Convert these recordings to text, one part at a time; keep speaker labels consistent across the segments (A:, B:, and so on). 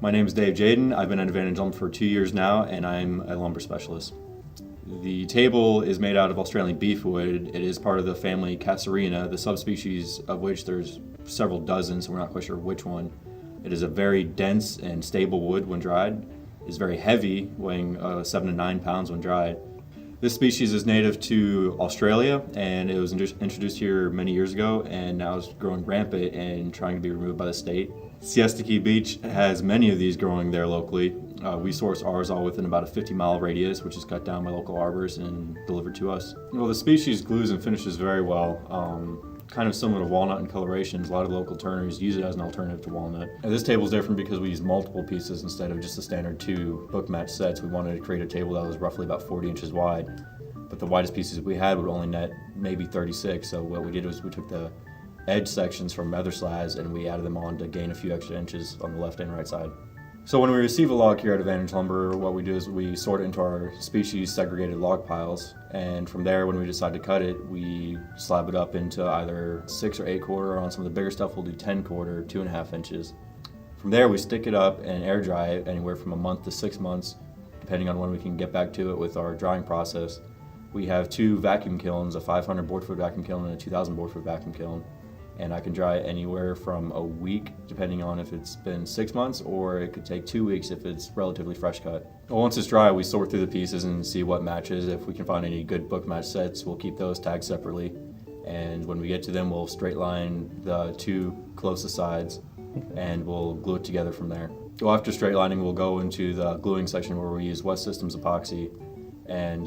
A: My name is Dave Jaden. I've been at Advantage Lumber for 2 years now, and I'm a lumber specialist. The table is made out of Australian Beefwood. It is part of the family Casuarina, the subspecies of which there's several dozen, so we're not quite sure which one. It is a very dense and stable wood when dried. It's very heavy, weighing 7 to 9 pounds when dried. This species is native to Australia, and it was introduced here many years ago, and now is growing rampant and trying to be removed by the state. Siesta Key Beach has many of these growing there locally. We source ours all within about a 50-mile radius, which is cut down by local arborists and delivered to us. Well, the species glues and finishes very well. Kind of similar to walnut in colorations. A lot of local turners use it as an alternative to walnut. And this table is different because we use multiple pieces instead of just the standard 2 book match sets. We wanted to create a table that was roughly about 40 inches wide, but the widest pieces we had would only net maybe 36. So what we did was we took the edge sections from other slabs and we added them on to gain a few extra inches on the left and right side. So when we receive a log here at Advantage Lumber, what we do is we sort it into our species segregated log piles, and from there, when we decide to cut it, we slab it up into either 6 or 8 quarter, or on some of the bigger stuff we'll do 10 quarter, 2.5 inches. From there, we stick it up and air dry it anywhere from a month to 6 months, depending on when we can get back to it with our drying process. We have 2 vacuum kilns, a 500 board foot vacuum kiln and a 2,000 board foot vacuum kiln. And I can dry it anywhere from a week, depending on if it's been 6 months, or it could take 2 weeks if it's relatively fresh cut. Well, once it's dry, we sort through the pieces and see what matches. If we can find any good book match sets, we'll keep those tagged separately. And when we get to them, we'll straight line the 2 closest sides and we'll glue it together from there. Well, after straight lining, we'll go into the gluing section where we use West Systems epoxy and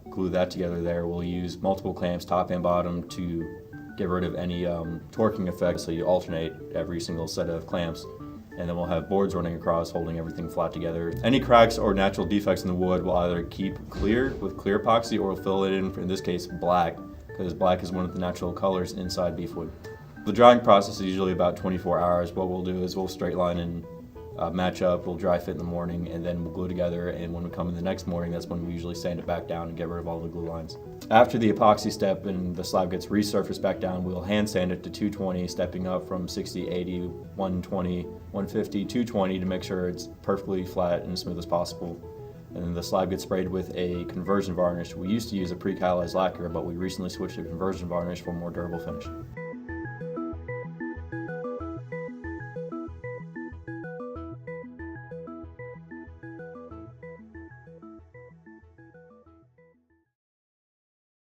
A: glue that together there. We'll use multiple clamps, top and bottom, to get rid of any torquing effect, so you alternate every single set of clamps, and then we'll have boards running across holding everything flat together. Any cracks or natural defects in the wood will either keep clear with clear epoxy or we'll fill it in this case black, because black is one of the natural colors inside beefwood. The drying process is usually about 24 hours. What we'll do is we'll straight line and match up, we'll dry fit in the morning, and then we'll glue together, and when we come in the next morning, that's when we usually sand it back down and get rid of all the glue lines. After the epoxy step and the slab gets resurfaced back down, we'll hand sand it to 220, stepping up from 60, 80, 120, 150, 220 to make sure it's perfectly flat and as smooth as possible. And then the slab gets sprayed with a conversion varnish. We used to use a pre-catalyzed lacquer, but we recently switched to conversion varnish for a more durable finish.